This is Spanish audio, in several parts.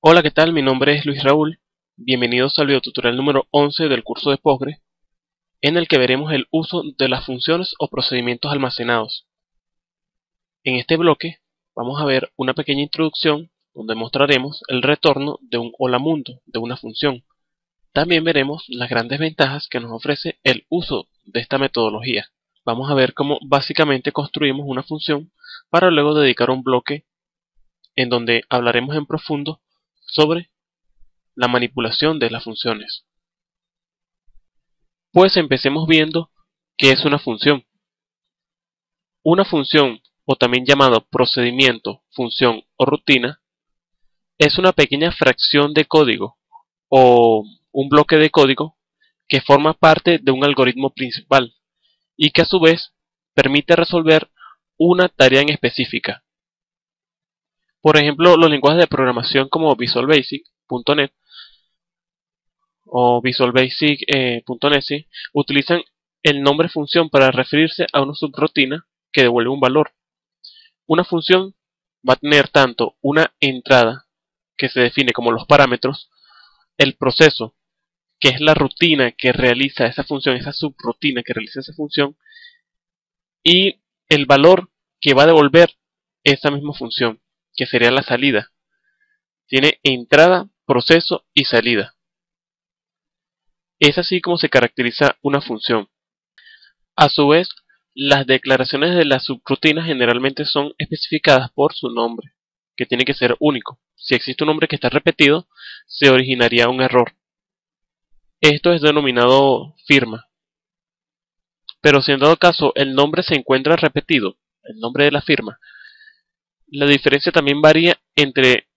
Hola, ¿qué tal? Mi nombre es Luis Raúl. Bienvenidos al videotutorial número 11 del curso de Postgres, en el que veremos el uso de las funciones o procedimientos almacenados. En este bloque vamos a ver una pequeña introducción donde mostraremos el retorno de un hola mundo de una función. También veremos las grandes ventajas que nos ofrece el uso de esta metodología. Vamos a ver cómo básicamente construimos una función para luego dedicar un bloque en donde hablaremos en profundo sobre la manipulación de las funciones. Pues empecemos viendo qué es una función. Una función, o también llamado procedimiento, función o rutina, es una pequeña fracción de código o un bloque de código que forma parte de un algoritmo principal y que a su vez permite resolver una tarea en específica. Por ejemplo, los lenguajes de programación como Visual Basic, .NET o Visual Basic .NET utilizan el nombre función para referirse a una subrutina que devuelve un valor. Una función va a tener tanto una entrada, que se define como los parámetros, el proceso, que es la rutina que realiza esa función, esa subrutina que realiza esa función, y el valor que va a devolver esa misma función, que sería la salida. Tiene entrada, proceso y salida. Es así como se caracteriza una función. A su vez, las declaraciones de las subrutinas generalmente son especificadas por su nombre, que tiene que ser único. Si existe un nombre que está repetido, se originaría un error. Esto es denominado firma. Pero si en dado caso el nombre se encuentra repetido, el nombre de la firma, la diferencia también varía entre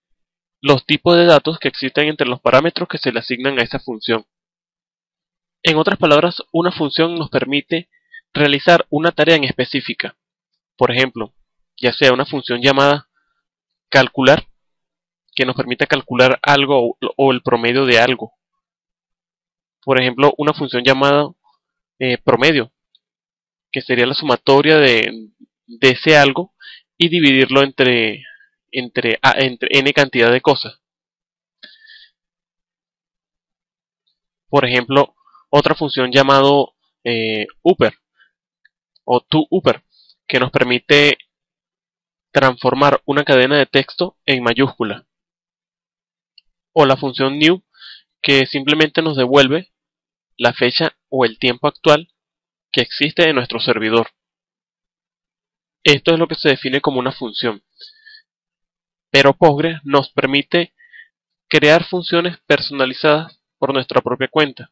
los tipos de datos que existen entre los parámetros que se le asignan a esa función. En otras palabras, una función nos permite realizar una tarea en específica. Por ejemplo, ya sea una función llamada calcular, que nos permita calcular algo o el promedio de algo. Por ejemplo, una función llamada promedio, que sería la sumatoria de ese algo y dividirlo entre n cantidad de cosas. Por ejemplo, otra función llamado upper o toUpper, que nos permite transformar una cadena de texto en mayúscula. O la función new, que simplemente nos devuelve la fecha o el tiempo actual que existe en nuestro servidor. Esto es lo que se define como una función. Pero Postgres nos permite crear funciones personalizadas por nuestra propia cuenta,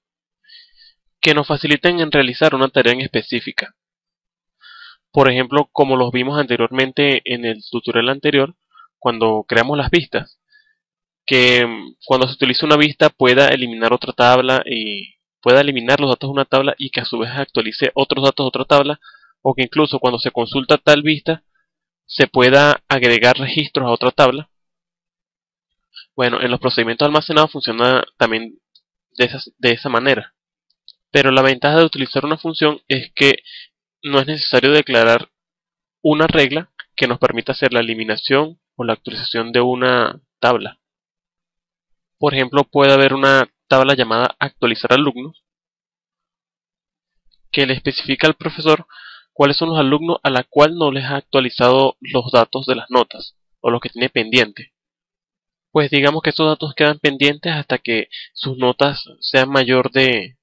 que nos faciliten en realizar una tarea en específica. Por ejemplo, como los vimos anteriormente en el tutorial anterior, cuando creamos las vistas, que cuando se utiliza una vista pueda eliminar otra tabla y pueda eliminar los datos de una tabla y que a su vez actualice otros datos de otra tabla, o que incluso cuando se consulta tal vista se pueda agregar registros a otra tabla. Bueno, en los procedimientos almacenados funciona también de esa manera. Pero la ventaja de utilizar una función es que no es necesario declarar una regla que nos permita hacer la eliminación o la actualización de una tabla. Por ejemplo, puede haber una tabla llamada actualizar alumnos que le especifica al profesor cuáles son los alumnos a la cual no les ha actualizado los datos de las notas o los que tiene pendiente. Pues digamos que estos datos quedan pendientes hasta que sus notas sean mayor de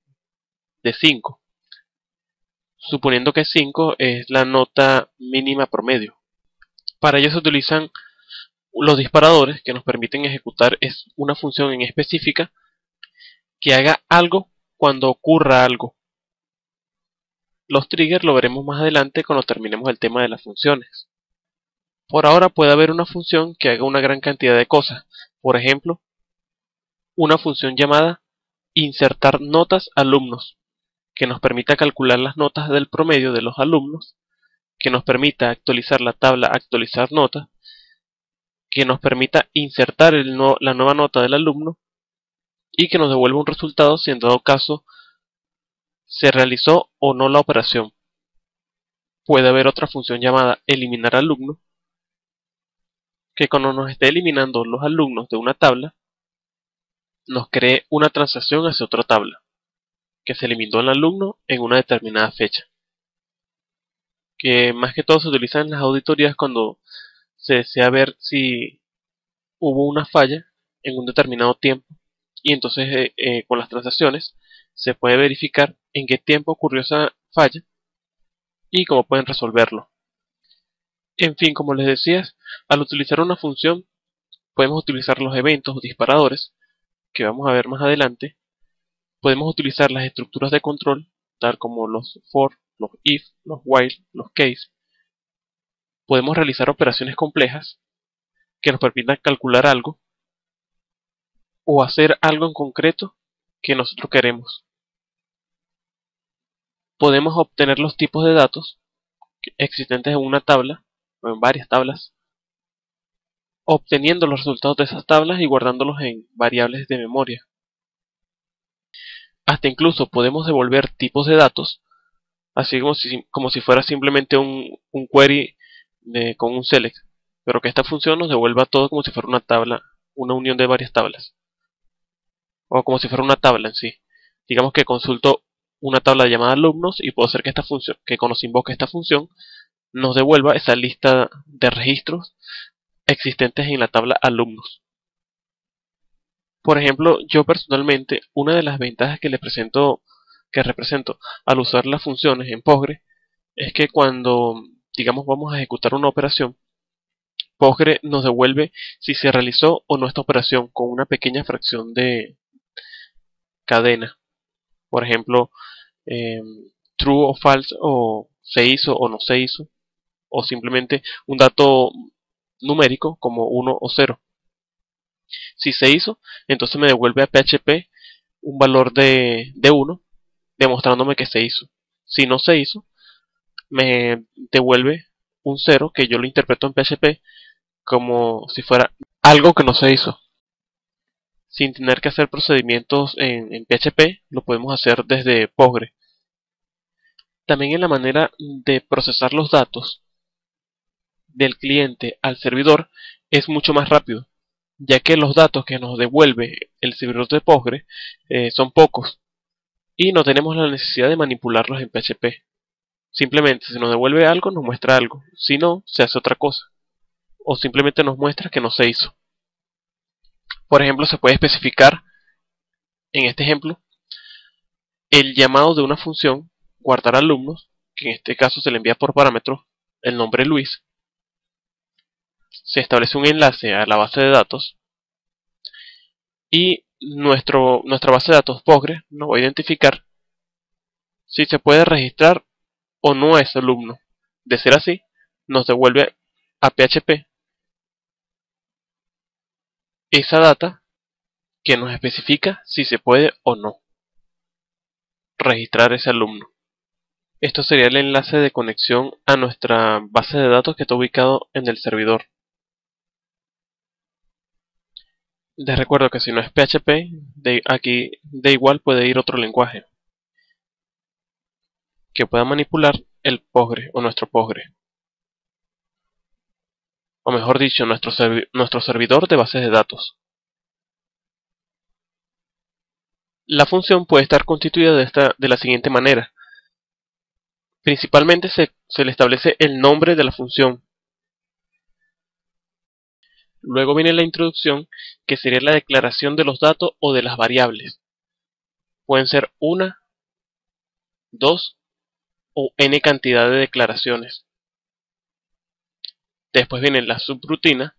5. Suponiendo que 5 es la nota mínima promedio. Para ello se utilizan los disparadores que nos permiten ejecutar una función en específica que haga algo cuando ocurra algo. Los triggers lo veremos más adelante cuando terminemos el tema de las funciones. Por ahora puede haber una función que haga una gran cantidad de cosas. Por ejemplo, una función llamada insertar notas alumnos, que nos permita calcular las notas del promedio de los alumnos, que nos permita actualizar la tabla actualizar notas, que nos permita insertar la nueva nota del alumno y que nos devuelva un resultado si en dado caso se realizó o no la operación. Puede haber otra función llamada eliminar alumno, que cuando nos esté eliminando los alumnos de una tabla, nos cree una transacción hacia otra tabla que se eliminó el alumno en una determinada fecha. Que más que todo se utilizan en las auditorías cuando se desea ver si hubo una falla en un determinado tiempo, y entonces con las transacciones se puede verificar en qué tiempo ocurrió esa falla y cómo pueden resolverlo. En fin, como les decía, al utilizar una función podemos utilizar los eventos o disparadores que vamos a ver más adelante. Podemos utilizar las estructuras de control, tal como los for, los if, los while, los case. Podemos realizar operaciones complejas que nos permitan calcular algo o hacer algo en concreto que nosotros queremos. Podemos obtener los tipos de datos existentes en una tabla o en varias tablas, obteniendo los resultados de esas tablas y guardándolos en variables de memoria. Hasta incluso podemos devolver tipos de datos, así como si fuera simplemente un query con un select, pero que esta función nos devuelva todo como si fuera una tabla, una unión de varias tablas, o como si fuera una tabla en sí. Digamos que consulto una tabla llamada alumnos y puedo hacer que esta función, que cuando se invoque esta función, nos devuelva esa lista de registros existentes en la tabla alumnos. Por ejemplo, yo personalmente, una de las ventajas que represento al usar las funciones en Postgre es que cuando, digamos, vamos a ejecutar una operación, Postgre nos devuelve si se realizó o no esta operación con una pequeña fracción de cadena. Por ejemplo, eh, true o false, o se hizo o no se hizo, o simplemente un dato numérico como 1 o 0. Si se hizo, entonces me devuelve a PHP un valor de 1, demostrándome que se hizo. Si no se hizo, me devuelve un 0 que yo lo interpreto en PHP como si fuera algo que no se hizo. Sin tener que hacer procedimientos en PHP, lo podemos hacer desde Postgre. También en la manera de procesar los datos del cliente al servidor es mucho más rápido, ya que los datos que nos devuelve el servidor de Postgre son pocos y no tenemos la necesidad de manipularlos en PHP. Simplemente si nos devuelve algo, nos muestra algo, si no, se hace otra cosa, o simplemente nos muestra que no se hizo. Por ejemplo, se puede especificar en este ejemplo el llamado de una función guardar alumnos, que en este caso se le envía por parámetro el nombre Luis. Se establece un enlace a la base de datos y nuestra base de datos Postgre nos va a identificar si se puede registrar o no a ese alumno. De ser así, nos devuelve a PHP esa data que nos especifica si se puede o no registrar ese alumno. Esto sería el enlace de conexión a nuestra base de datos que está ubicado en el servidor. Les recuerdo que si no es PHP, aquí de igual puede ir otro lenguaje que pueda manipular el Postgre o nuestro Postgre. O mejor dicho, nuestro servidor de bases de datos. La función puede estar constituida de la siguiente manera. Principalmente se le establece el nombre de la función. Luego viene la introducción, que sería la declaración de los datos o de las variables. Pueden ser una, dos o n cantidad de declaraciones. Después viene la subrutina,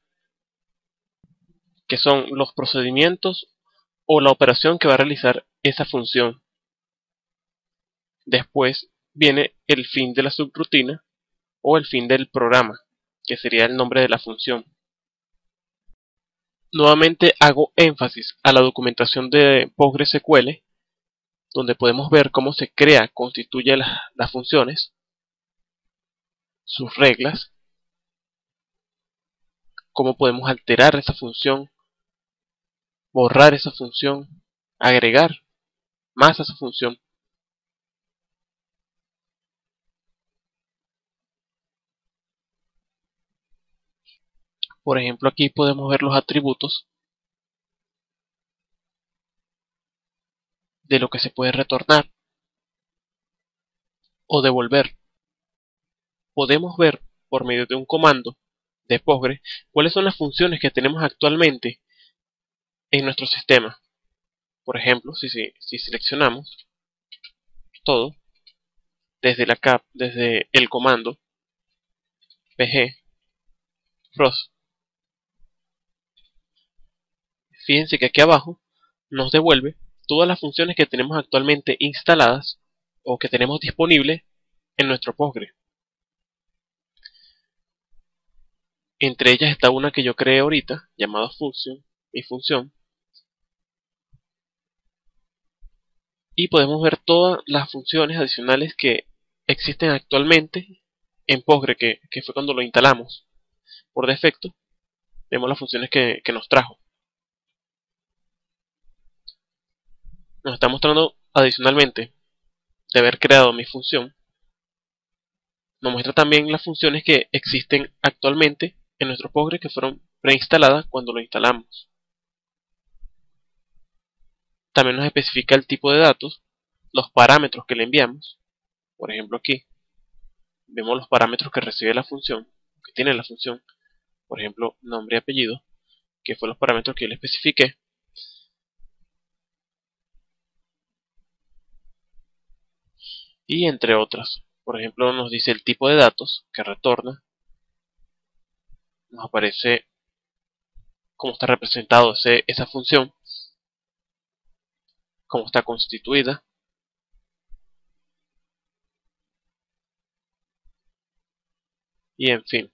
que son los procedimientos o la operación que va a realizar esa función. Después viene el fin de la subrutina o el fin del programa, que sería el nombre de la función. Nuevamente hago énfasis a la documentación de PostgreSQL, donde podemos ver cómo se constituye las funciones, sus reglas, cómo podemos alterar esa función, borrar esa función, agregar más a esa función. Por ejemplo, aquí podemos ver los atributos de lo que se puede retornar o devolver. Podemos ver por medio de un comando de Postgre cuáles son las funciones que tenemos actualmente en nuestro sistema. Por ejemplo, si seleccionamos todo desde el comando pg frost, fíjense que aquí abajo nos devuelve todas las funciones que tenemos actualmente instaladas o que tenemos disponibles en nuestro Postgre. Entre ellas está una que yo creé ahorita, llamada function, mi función. Y podemos ver todas las funciones adicionales que existen actualmente en Postgre, que fue cuando lo instalamos. Por defecto, vemos las funciones que nos trajo. Nos está mostrando adicionalmente de haber creado mi función. Nos muestra también las funciones que existen actualmente en nuestro Postgre que fueron preinstaladas cuando lo instalamos. También nos especifica el tipo de datos, los parámetros que le enviamos. Por ejemplo, aquí vemos los parámetros que recibe la función, que tiene la función. Por ejemplo, nombre y apellido, que fue los parámetros que yo le especifiqué. Y entre otras. Por ejemplo, nos dice el tipo de datos que retorna. Nos aparece cómo está representado esa función, cómo está constituida. Y en fin.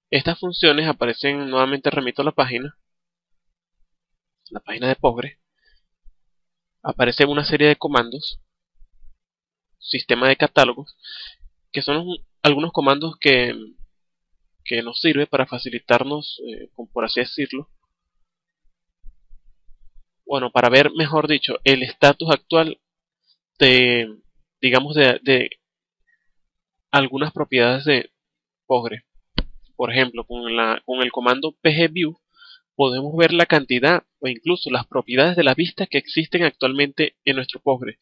Estas funciones aparecen, nuevamente remito a la página de Postgre. Aparece una serie de comandos, sistema de catálogos, que son algunos comandos que nos sirve para facilitarnos, por así decirlo, bueno, para ver, mejor dicho, el estatus actual de, digamos, de algunas propiedades de Postgre. Por ejemplo, con el comando pgview podemos ver la cantidad o incluso las propiedades de las vistas que existen actualmente en nuestro Postgre.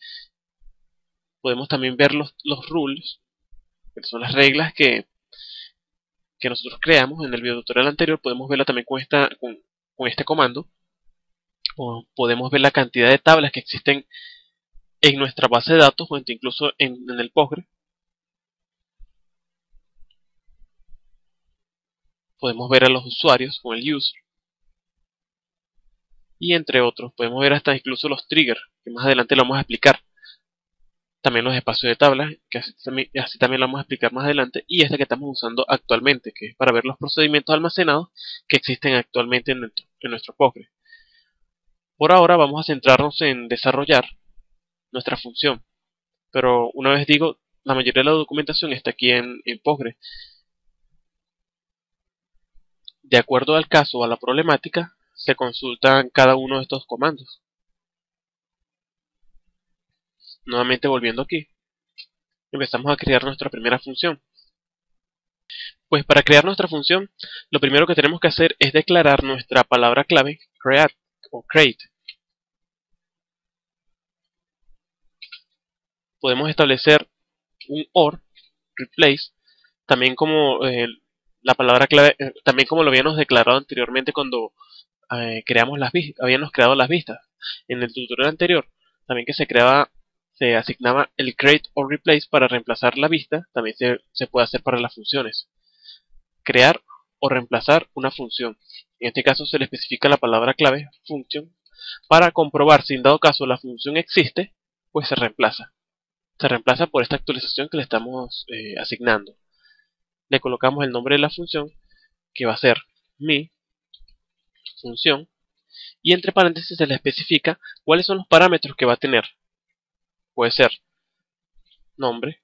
Podemos también ver los rules, que son las reglas que nosotros creamos en el video tutorial anterior. Podemos verla también con este comando. O podemos ver la cantidad de tablas que existen en nuestra base de datos o incluso en el Postgre. Podemos ver a los usuarios con el user. Y entre otros, podemos ver hasta incluso los triggers, que más adelante lo vamos a explicar. También los espacios de tablas, que así también lo vamos a explicar más adelante. Y esta que estamos usando actualmente, que es para ver los procedimientos almacenados que existen actualmente en nuestro Postgre. Por ahora vamos a centrarnos en desarrollar nuestra función. Pero una vez digo, la mayoría de la documentación está aquí en Postgre. De acuerdo al caso o a la problemática, se consultan cada uno de estos comandos. Nuevamente volviendo aquí, empezamos a crear nuestra primera función. Pues para crear nuestra función, lo primero que tenemos que hacer es declarar nuestra palabra clave create o create. Podemos establecer un OR, replace, también como la palabra clave, también como lo habíamos declarado anteriormente cuando habíamos creado las vistas. En el tutorial anterior, también que se asignaba el create o replace para reemplazar la vista, también se puede hacer para las funciones. Crear o reemplazar una función. En este caso se le especifica la palabra clave function para comprobar si en dado caso la función existe, pues se reemplaza. Se reemplaza por esta actualización que le estamos asignando. Le colocamos el nombre de la función, que va a ser mi función, y entre paréntesis se le especifica cuáles son los parámetros que va a tener. Puede ser nombre,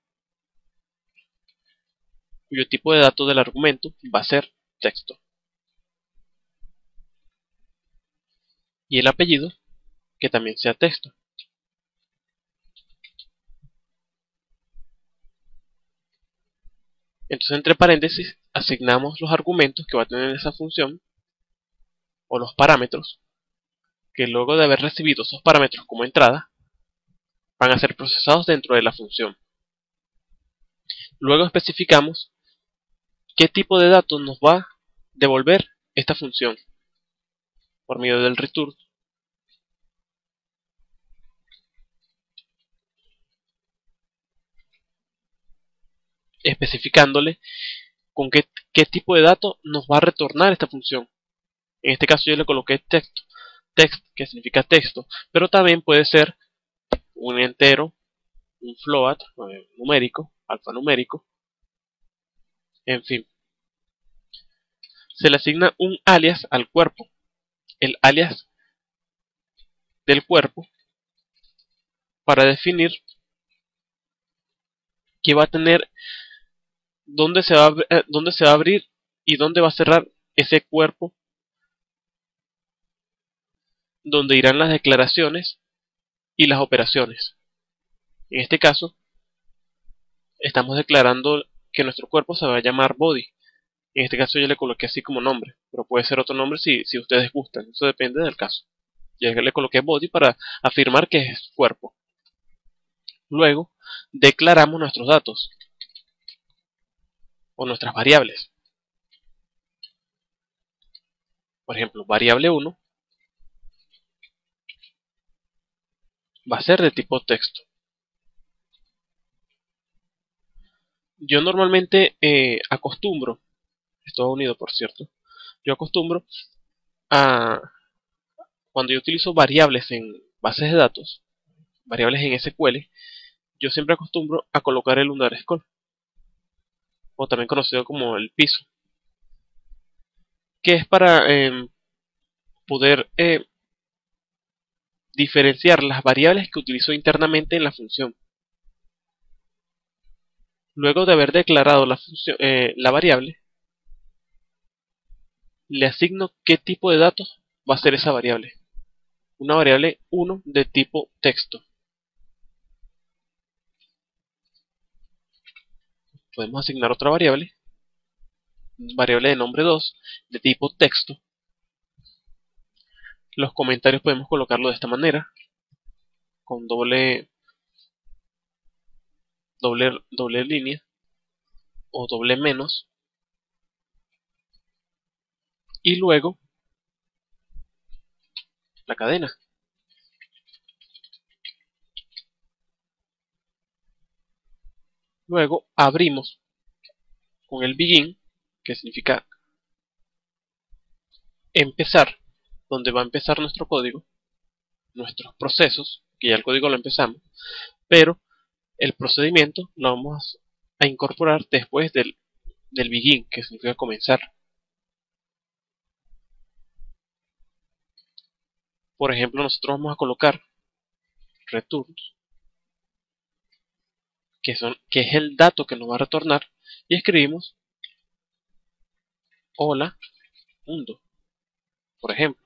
cuyo tipo de datos del argumento va a ser texto, y el apellido, que también sea texto. Entonces entre paréntesis asignamos los argumentos que va a tener esa función o los parámetros, que luego de haber recibido esos parámetros como entrada, van a ser procesados dentro de la función. Luego especificamos qué tipo de datos nos va a devolver esta función por medio del return, especificándole con qué tipo de datos nos va a retornar esta función. En este caso yo le coloqué texto, text, que significa texto, pero también puede ser un entero, un float numérico, alfanumérico, en fin. Se le asigna un alias al cuerpo. El alias del cuerpo para definir que va a tener dónde se va a abrir y dónde va a cerrar ese cuerpo, donde irán las declaraciones y las operaciones. En este caso, estamos declarando que nuestro cuerpo se va a llamar body. En este caso yo le coloqué así como nombre, pero puede ser otro nombre si ustedes gustan, eso depende del caso. Yo le coloqué body para afirmar que es cuerpo. Luego, declaramos nuestros datos o nuestras variables. Por ejemplo, variable 1 va a ser de tipo texto. Yo normalmente acostumbro, esto va unido por cierto, yo acostumbro a, cuando yo utilizo variables en bases de datos, variables en SQL, yo siempre acostumbro a colocar el underscore, o también conocido como el piso, que es para poder diferenciar las variables que utilizo internamente en la función. Luego de haber declarado la variable, le asigno qué tipo de datos va a ser esa variable. Una variable 1 de tipo texto. Podemos asignar otra variable de nombre 2 de tipo texto. Los comentarios podemos colocarlo de esta manera, con doble línea o doble menos, y luego la cadena. Luego abrimos con el begin, que significa empezar, donde va a empezar nuestro código, nuestros procesos, que ya el código lo empezamos, pero el procedimiento lo vamos a incorporar después del begin, que significa comenzar. Por ejemplo, nosotros vamos a colocar returns, que es el dato que nos va a retornar, y escribimos hola mundo, por ejemplo.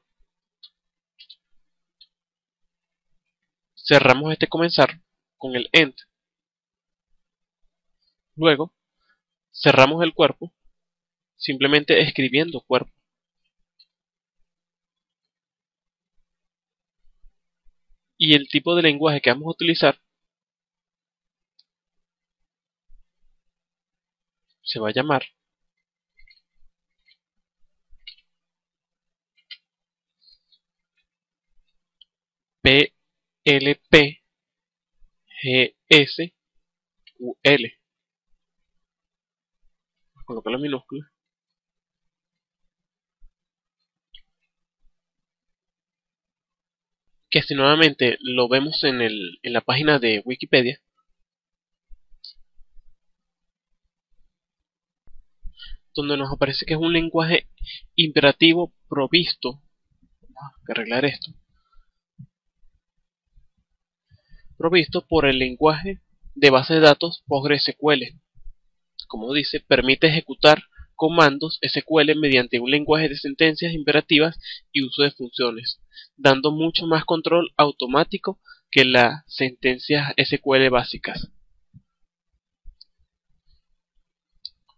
Cerramos este comenzar con el end. Luego cerramos el cuerpo simplemente escribiendo cuerpo. Y el tipo de lenguaje que vamos a utilizar se va a llamar PLP-GSQL. Colocar la minúscula. Que si nuevamente lo vemos en la página de Wikipedia, donde nos aparece que es un lenguaje imperativo provisto, vamos a arreglar esto, provisto por el lenguaje de base de datos PostgreSQL. Como dice, permite ejecutar comandos SQL mediante un lenguaje de sentencias imperativas y uso de funciones, dando mucho más control automático que las sentencias SQL básicas.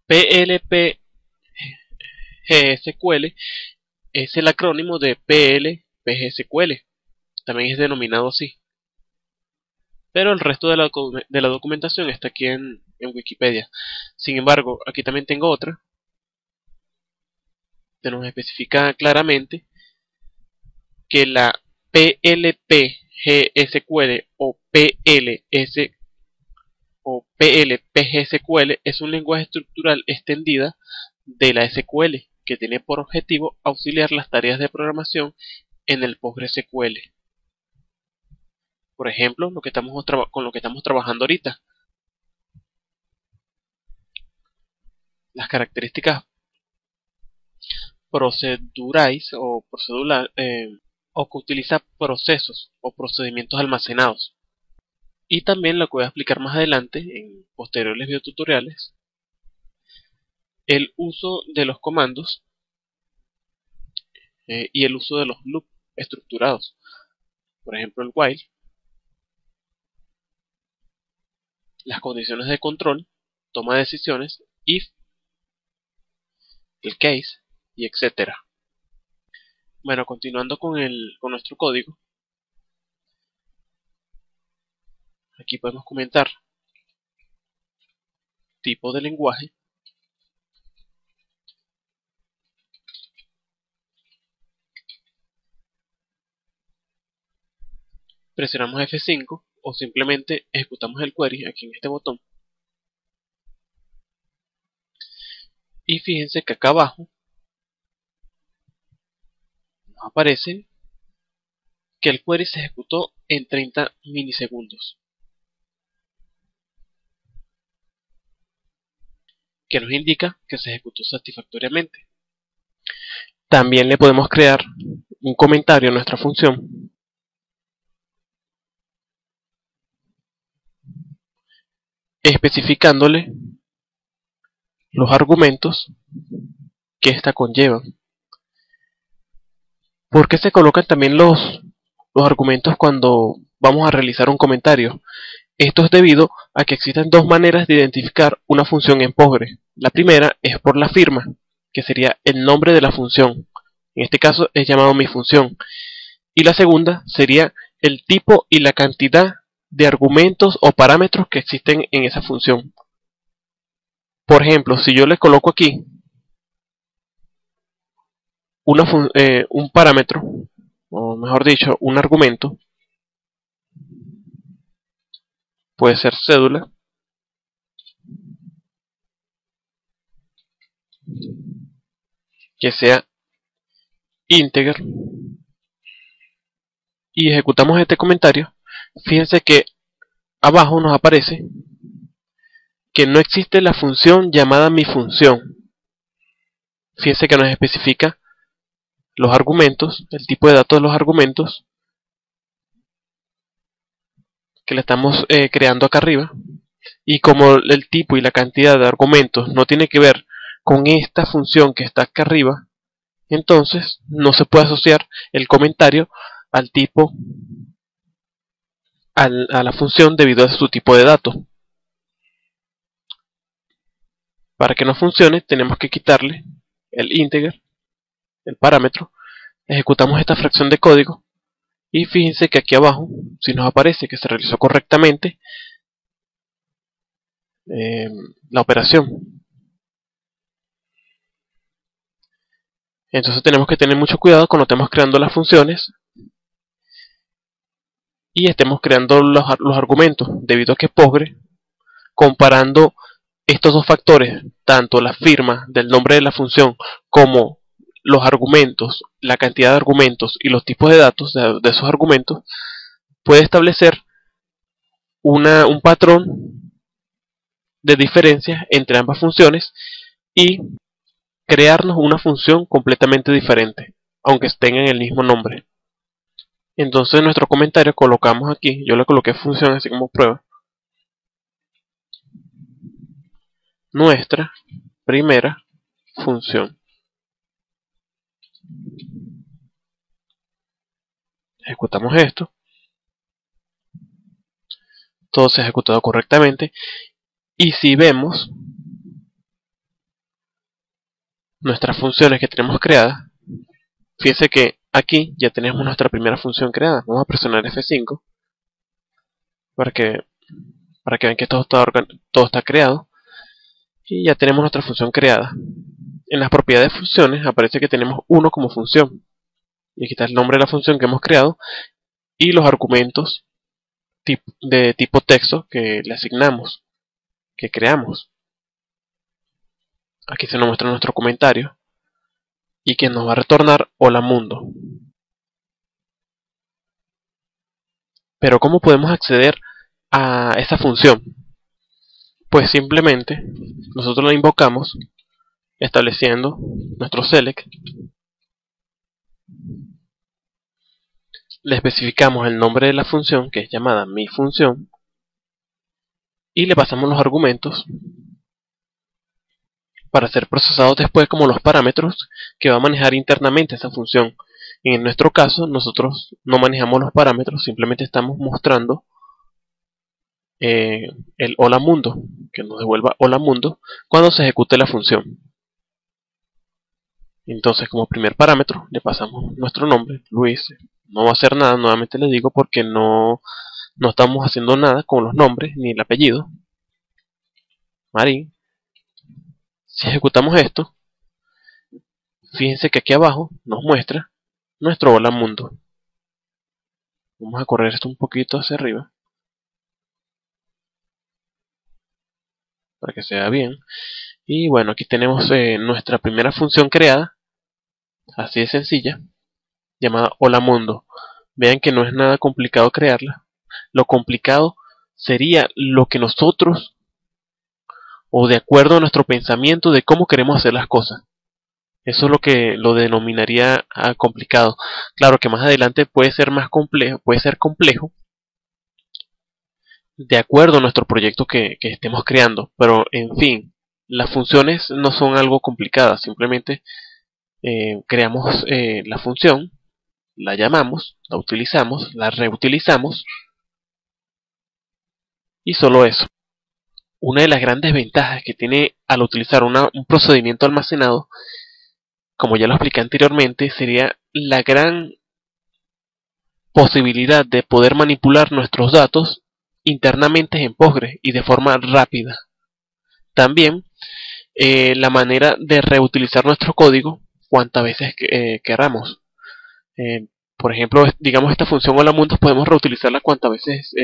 PLP-GSQL es el acrónimo de PL-PGSQL, también es denominado así. Pero el resto de la documentación está aquí en Wikipedia. Sin embargo, aquí también tengo otra que nos especifica claramente que la PLPGSQL o PLPGSQL es un lenguaje estructural extendida de la SQL que tiene por objetivo auxiliar las tareas de programación en el PostgreSQL. Por ejemplo, con lo que estamos trabajando ahorita. Las características procedurales o que utiliza procesos o procedimientos almacenados. Y también lo que voy a explicar más adelante en posteriores videotutoriales, el uso de los comandos y el uso de los loops estructurados. Por ejemplo, el while, las condiciones de control, toma de decisiones, if, el case y etcétera. Bueno, continuando con nuestro código, aquí podemos comentar tipo de lenguaje, presionamos F5 o simplemente ejecutamos el query aquí en este botón. Y fíjense que acá abajo nos aparece que el query se ejecutó en 30 milisegundos, que nos indica que se ejecutó satisfactoriamente. También le podemos crear un comentario a nuestra función especificándole los argumentos que ésta conlleva. ¿Por qué se colocan también los argumentos cuando vamos a realizar un comentario? Esto es debido a que existen dos maneras de identificar una función en Postgre. La primera es por la firma, que sería el nombre de la función. En este caso es llamado mi función. Y la segunda sería el tipo y la cantidad de argumentos o parámetros que existen en esa función. Por ejemplo, si yo le coloco aquí un parámetro, o mejor dicho, un argumento, puede ser cédula, que sea integer, y ejecutamos este comentario, fíjense que abajo nos aparece que no existe la función llamada mi función. Fíjense que nos especifica los argumentos, el tipo de datos de los argumentos que le estamos creando acá arriba, y como el tipo y la cantidad de argumentos no tiene que ver con esta función que está acá arriba, entonces no se puede asociar el comentario al tipo, a la función debido a su tipo de datos. Para que no funcione tenemos que quitarle el integer, el parámetro, ejecutamos esta fracción de código y fíjense que aquí abajo, si nos aparece que se realizó correctamente la operación. Entonces tenemos que tener mucho cuidado cuando estemos creando las funciones y estemos creando los argumentos, debido a que Postgre, comparando estos dos factores, tanto la firma del nombre de la función como los argumentos, la cantidad de argumentos y los tipos de datos de esos argumentos, puede establecer un patrón de diferencia entre ambas funciones y crearnos una función completamente diferente, aunque tengan el mismo nombre. Entonces en nuestro comentario colocamos aquí, yo le coloqué función así como prueba, nuestra primera función. Ejecutamos esto, todo se ha ejecutado correctamente, y si vemos nuestras funciones que tenemos creadas, Fíjense que aquí ya tenemos nuestra primera función creada. Vamos a presionar F5 para que, vean que todo está creado. Y ya tenemos nuestra función creada. En las propiedades de funciones aparece que tenemos uno como función. Y aquí está el nombre de la función que hemos creado y los argumentos de tipo texto que le asignamos, que creamos. Aquí se nos muestra nuestro comentario y que nos va a retornar hola mundo. Pero ¿cómo podemos acceder a esa función? Pues simplemente nosotros la invocamos estableciendo nuestro select. Le especificamos el nombre de la función, que es llamada mi función, y le pasamos los argumentos para ser procesados después como los parámetros que va a manejar internamente esa función. En nuestro caso, nosotros no manejamos los parámetros, simplemente estamos mostrando el hola mundo, que nos devuelva hola mundo cuando se ejecute la función. Entonces, como primer parámetro le pasamos nuestro nombre, Luis. No va a hacer nada, nuevamente le digo, porque no estamos haciendo nada con los nombres ni el apellido. Marín. Si ejecutamos esto, fíjense que aquí abajo nos muestra nuestro hola mundo. Vamos a correr esto un poquito hacia arriba para que se vea bien. Y bueno, aquí tenemos nuestra primera función creada, así de sencilla, llamada hola mundo. Vean que no es nada complicado crearla. Lo complicado sería lo que nosotros, o de acuerdo a nuestro pensamiento de cómo queremos hacer las cosas. Eso es lo que lo denominaría complicado. Claro que más adelante puede ser más complejo, de acuerdo a nuestro proyecto que estemos creando. Pero en fin, las funciones no son algo complicadas. Simplemente creamos la función, la llamamos, la utilizamos, la reutilizamos y solo eso. Una de las grandes ventajas que tiene al utilizar un procedimiento almacenado, como ya lo expliqué anteriormente, sería la gran posibilidad de poder manipular nuestros datos internamente en Postgres y de forma rápida. También la manera de reutilizar nuestro código cuantas veces queramos. Por ejemplo, digamos esta función hola mundo podemos reutilizarla cuantas veces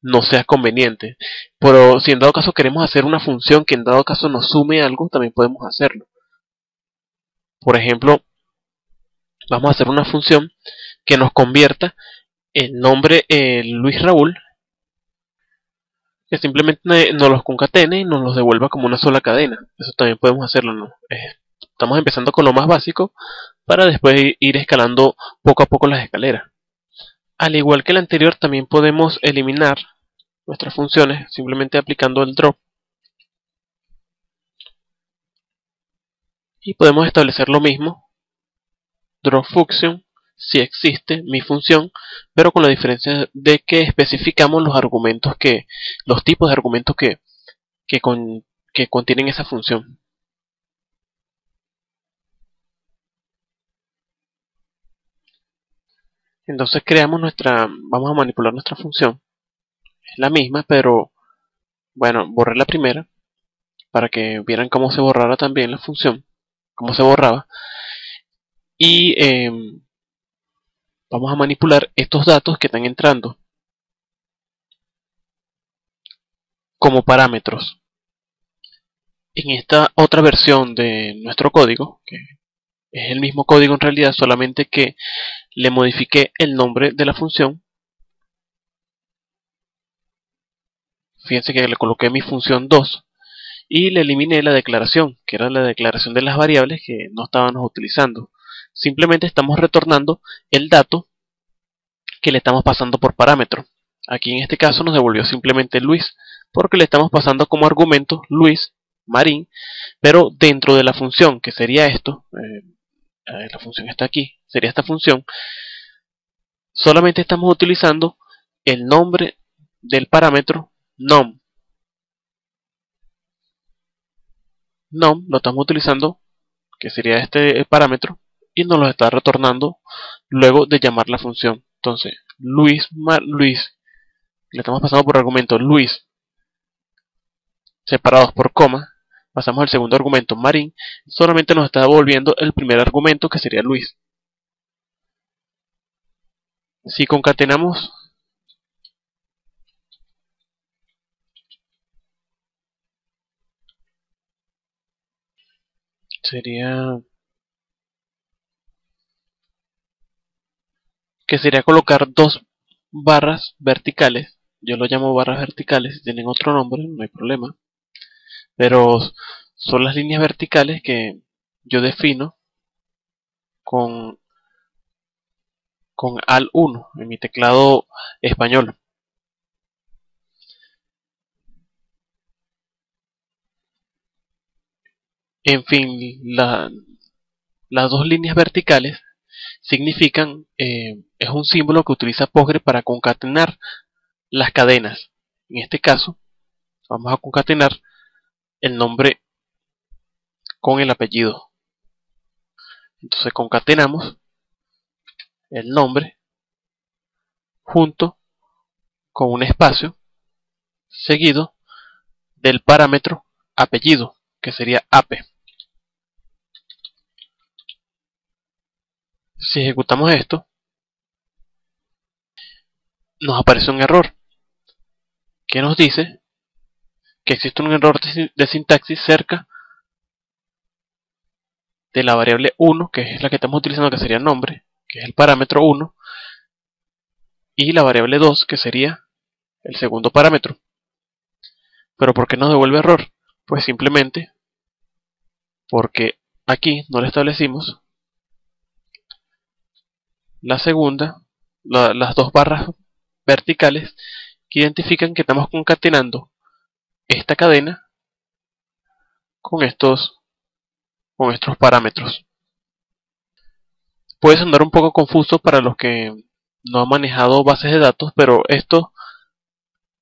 no sea conveniente. Pero si en dado caso queremos hacer una función que en dado caso nos sume algo, también podemos hacerlo. Por ejemplo, vamos a hacer una función que nos convierta el nombre Luis Raúl, que simplemente nos los concatene y nos los devuelva como una sola cadena. Eso también podemos hacerlo, ¿no? Estamos empezando con lo más básico para después ir escalando poco a poco las escaleras. Al igual que el anterior, también podemos eliminar nuestras funciones simplemente aplicando el drop. Y podemos establecer lo mismo, drop function, si existe mi función, pero con la diferencia de que especificamos los argumentos los tipos de argumentos que contienen esa función. Entonces vamos a manipular nuestra función. Es la misma, pero bueno, borré la primera para que vieran cómo se borrara también la función, cómo se borraba. Y vamos a manipular estos datos que están entrando como parámetros. En esta otra versión de nuestro código, que es el mismo código en realidad, solamente que le modifiqué el nombre de la función. Fíjense que le coloqué mi función 2 y le eliminé la declaración, que era la declaración de las variables que no estábamos utilizando. Simplemente estamos retornando el dato que le estamos pasando por parámetro. Aquí en este caso nos devolvió simplemente Luis, porque le estamos pasando como argumento Luis Marín, pero dentro de la función, que sería esto, la función está aquí, sería esta función, solamente estamos utilizando el nombre del parámetro nom. Nom lo estamos utilizando que sería este parámetro, y nos lo está retornando luego de llamar la función. Entonces, Luis, le estamos pasando por argumento Luis, separados por coma, pasamos al segundo argumento Marín, solamente nos está devolviendo el primer argumento que sería Luis. Si concatenamos sería colocar dos barras verticales. Yo lo llamo barras verticales, si tienen otro nombre no hay problema, pero son las líneas verticales que yo defino con al1 en mi teclado español. En fin, las dos líneas verticales significan, es un símbolo que utiliza Postgre para concatenar las cadenas. En este caso, vamos a concatenar el nombre con el apellido. Entonces concatenamos el nombre junto con un espacio seguido del parámetro apellido, que sería ape. Si ejecutamos esto, nos aparece un error que nos dice que existe un error de sintaxis cerca de la variable 1, que es la que estamos utilizando, que sería nombre, que es el parámetro 1, y la variable 2, que sería el segundo parámetro. ¿Pero por qué nos devuelve error? Pues simplemente porque aquí no le establecimos la segunda, las dos barras verticales que identifican que estamos concatenando esta cadena con estos parámetros. Puede sonar un poco confuso para los que no han manejado bases de datos, pero esto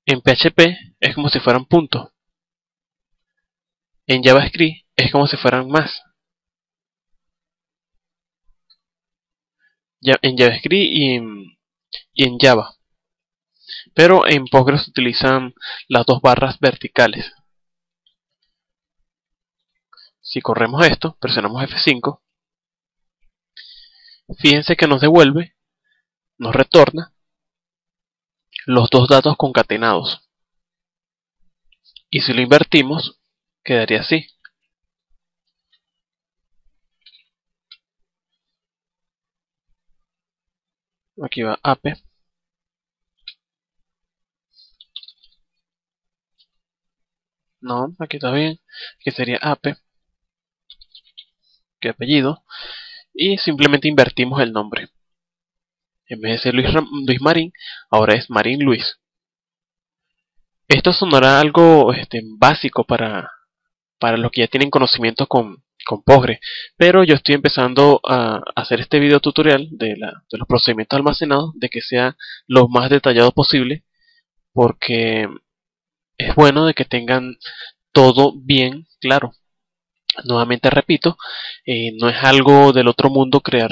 en PHP es como si fueran puntos. En JavaScript es como si fueran más. En JavaScript y en Java. Pero en Postgres se utilizan las dos barras verticales. Si corremos esto, presionamos F5, fíjense que nos devuelve, nos retorna los dos datos concatenados. Y si lo invertimos, quedaría así. Aquí va ape. No, aquí está bien. Que sería ape. Que apellido. Y simplemente invertimos el nombre. En vez de ser Luis Marín, ahora es Marín Luis. Esto sonará algo básico para los que ya tienen conocimiento con Postgre, pero yo estoy empezando a hacer este video tutorial de los procedimientos almacenados, de que sea lo más detallado posible, porque es bueno de que tengan todo bien claro. Nuevamente repito, no es algo del otro mundo crear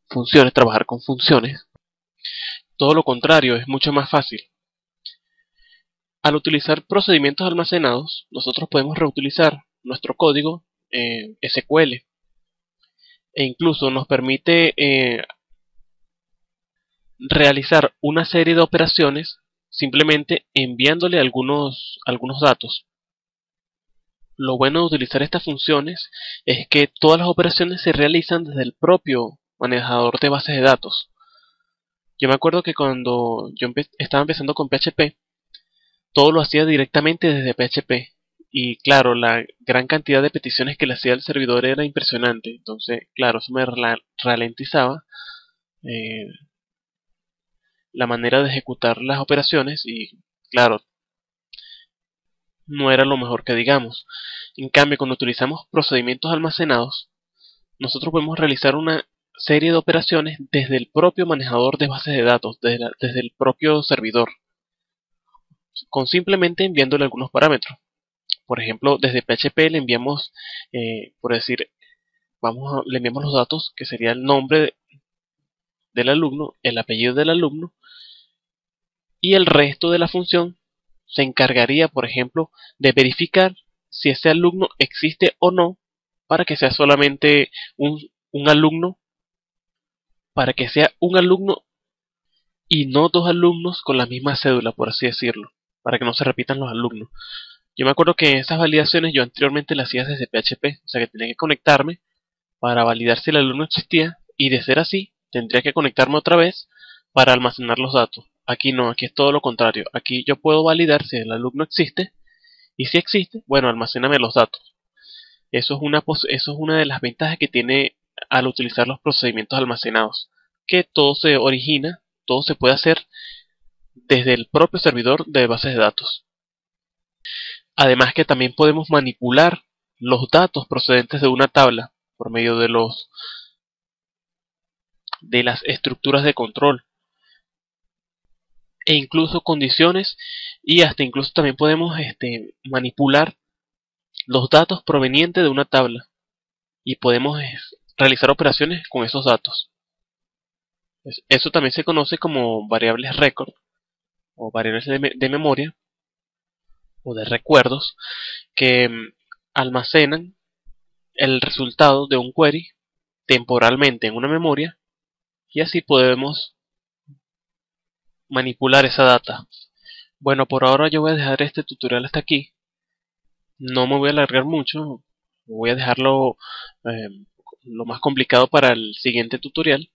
funciones, trabajar con funciones. Todo lo contrario, es mucho más fácil. Al utilizar procedimientos almacenados, nosotros podemos reutilizar nuestro código SQL e incluso nos permite realizar una serie de operaciones simplemente enviándole algunos datos. Lo bueno de utilizar estas funciones es que todas las operaciones se realizan desde el propio manejador de bases de datos. Yo me acuerdo que cuando yo estaba empezando con PHP, todo lo hacía directamente desde PHP. Y claro, la gran cantidad de peticiones que le hacía al servidor era impresionante. Entonces, claro, eso me ralentizaba la manera de ejecutar las operaciones y, claro, no era lo mejor que digamos. En cambio, cuando utilizamos procedimientos almacenados, nosotros podemos realizar una serie de operaciones desde el propio manejador de bases de datos, desde el propio servidor, con simplemente enviándole algunos parámetros. Por ejemplo, desde PHP le enviamos, por decir, le enviamos los datos, que sería el nombre del alumno, el apellido del alumno, y el resto de la función se encargaría, por ejemplo, de verificar si ese alumno existe o no, para que sea solamente un alumno, para que sea un alumno y no dos alumnos con la misma cédula, por así decirlo, para que no se repitan los alumnos. Yo me acuerdo que esas validaciones yo anteriormente las hacía desde PHP, o sea que tenía que conectarme para validar si el alumno existía, y de ser así, tendría que conectarme otra vez para almacenar los datos. Aquí no, aquí es todo lo contrario. Aquí yo puedo validar si el alumno existe, y si existe, bueno, almacéname los datos. Eso es una de las ventajas que tiene al utilizar los procedimientos almacenados, que todo se origina, todo se puede hacer desde el propio servidor de bases de datos. Además que también podemos manipular los datos procedentes de una tabla por medio de las estructuras de control e incluso condiciones, y hasta incluso también podemos manipular los datos provenientes de una tabla y podemos realizar operaciones con esos datos. Eso también se conoce como variables record o variables de memoria o de recuerdos que almacenan el resultado de un query temporalmente en una memoria, y así podemos manipular esa data. Bueno, por ahora yo voy a dejar este tutorial hasta aquí. No me voy a alargar mucho. Voy a dejarlo lo más complicado para el siguiente tutorial.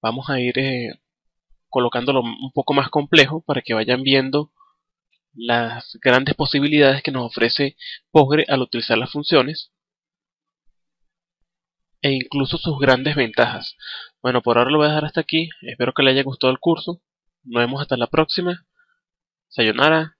Vamos a ir colocándolo un poco más complejo para que vayan viendo las grandes posibilidades que nos ofrece Postgre al utilizar las funciones, e incluso sus grandes ventajas. Bueno, por ahora lo voy a dejar hasta aquí. Espero que le haya gustado el curso. Nos vemos hasta la próxima. Sayonara.